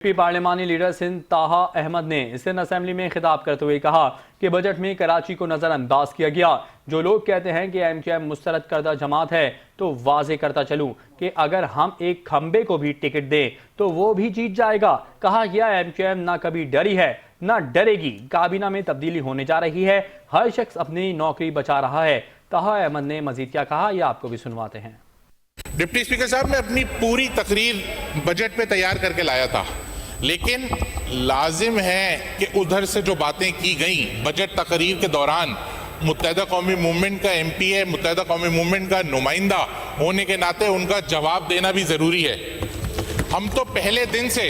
पार्लिमानी leader Sindh ताहा अहमद ने Sindh assembly में खिताब करते हुए कहा कि बजट में कराची को नजरअंदाज किया गया। जो लोग कहते हैं कि एमक्यूएम मुस्तरद करदा जमात है तो वाजे करता चलूं कि अगर हम एक खंबे को भी टिकट दें तो वो भी जीत जाएगा। कहा गया एमक्यूएम ना कभी डरी है ना डरेगी। काबीना में तब्दीली होने जा रही है, हर शख्स अपनी नौकरी बचा रहा है। ताहा अहमद ने मजीद क्या कहा यह आपको भी सुनवाते हैं। डिप्टी स्पीकर साहब, मैं अपनी पूरी तकरीर बजट पे तैयार करके लाया था, लेकिन लाजिम है कि उधर से जो बातें की गई बजट तकरीर के दौरान, मुत्तहिदा कौमी मूवमेंट का एमपी है, मुत्तहिदा कौमी मूवमेंट का नुमाइंदा होने के नाते उनका जवाब देना भी ज़रूरी है। हम तो पहले दिन से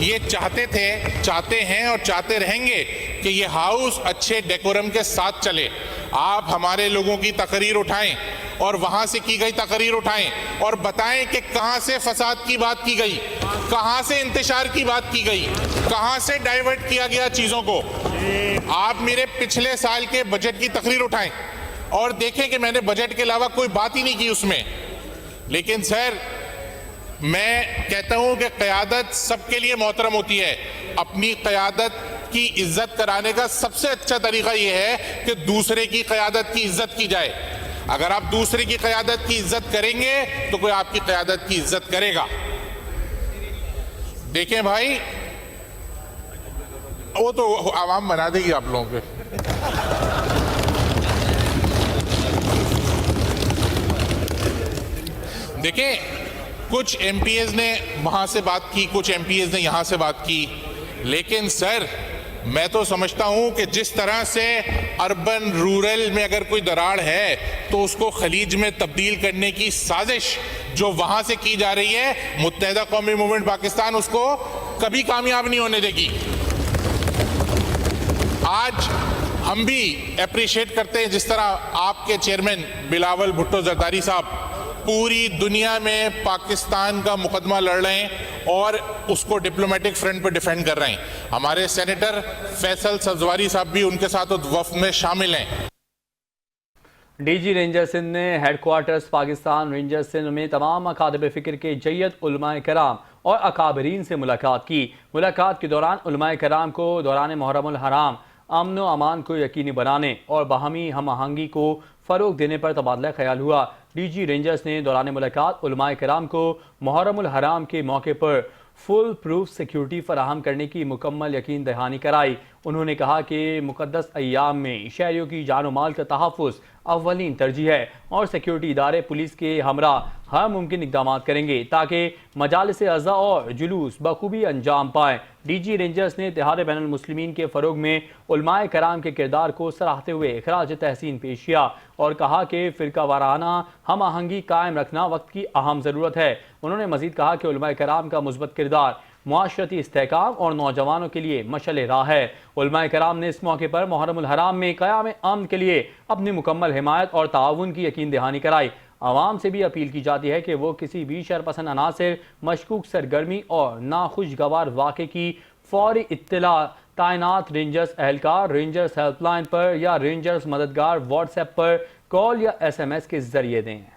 ये चाहते थे, चाहते हैं और चाहते रहेंगे कि ये हाउस अच्छे डेकोरम के साथ चले। आप हमारे लोगों की तकरीर उठाएं और वहां से की गई तकरीर उठाएं और बताएं कि कहां से फसाद की बात की गई, कहां से इंतशार की बात की गई, कहां से डाइवर्ट किया गया चीजों को। आप मेरे पिछले साल के बजट की तकरीर उठाएं और देखें कि मैंने बजट के अलावा कोई बात ही नहीं की उसमें। लेकिन सर, मैं कहता हूं कि क़यादत सबके लिए मोहतरम होती है। अपनी क़यादत की इज्जत कराने का सबसे अच्छा तरीका यह है कि दूसरे की क़यादत की इज्जत की जाए। अगर आप दूसरे की क़यादत की इज्जत करेंगे तो कोई आपकी क़यादत की इज्जत करेगा। देखें भाई, वो तो आवाम बना देगी आप लोगों के। देखें, कुछ एमपीएस ने वहां से बात की, कुछ एमपीएस ने यहां से बात की, लेकिन सर मैं तो समझता हूं कि जिस तरह से अर्बन रूरल में अगर कोई दरार है तो उसको खलीज में तब्दील करने की साजिश जो वहां से की जा रही है, मुत्तहिदा कौमी मूवमेंट पाकिस्तान उसको कभी कामयाब नहीं होने देगी। आज हम भी अप्रिशिएट करते हैं जिस तरह आपके चेयरमैन बिलावल भुट्टो जरदारी साहब पूरी दुनिया में पाकिस्तान का मुकदमा लड़ रहे हैं और उसको डिप्लोमेटिक फ्रंट पर डिफेंड कर रहे हैं। हमारे सेनेटर फैसल सब्जवारी साहब भी उनके साथ वफ्द में शामिल हैं। डीजी रेंजर सिंध ने हेडक्वार्टर्स पाकिस्तान रेंजर सिंध में तमाम अकादब फ़िक्र के जय्यद उलमाए कराम और अकाबरीन से मुलाकात की। मुलाकात के दौरान उलमाए कराम को दौरान मुहर्रमुल हराम अमन व अमान को यकीनी बनाने और बाहमी हम आहंगी को फ़रोग देने पर तबादला ख्याल हुआ। डीजी रेंजर्स ने दौरान मुलाकात उलमाए कराम को मुहर्रमुल हराम के मौके पर फुल प्रूफ सिक्योरिटी फराहम करने की मुकम्मल यकीन दहानी कराई। उन्होंने कहा कि मुक़द्दस अय्याम में शहरियों की जान और माल का तहफ़्फ़ुज़ अव्वलीन तरजीह है और सिक्योरिटी इदारे पुलिस के हमरा हर मुमकिन इक़दाम करेंगे ताकि मजालिस अज़ा और जुलूस बखूबी अंजाम पाएँ। डीजी रेंजर्स ने इत्तेहाद बैनुल मुस्लिमीन के फ़रोग में उलमाए कराम के किरदार को सराहते हुए खराज तहसीन पेश किया और कहा कि फ़िरका वाराना हम आहंगी कायम रखना वक्त की अहम ज़रूरत है। उन्होंने मज़ीद कहा कि उलमाए कराम का मुस्बत किरदार मुआशरती इस्तेहकाम और नौजवानों के लिए मशअल राह है। उलमाए कराम ने इस मौके पर मुहर्रमुल हराम में क़याम अमन के लिए अपनी मुकम्मल हिमायत और ताउन की यकीन दहानी कराई। आवाम से भी अपील की जाती है कि वो किसी भी शरपसंद अनासिर, मशकूक सरगर्मी और नाखुशगवार वाक़े की फौरी इत्तला तैनात रेंजर्स एहलकार रेंजर्स हेल्पलाइन पर या रेंजर्स मददगार व्हाट्सएप पर कॉल या SMS के जरिए दें।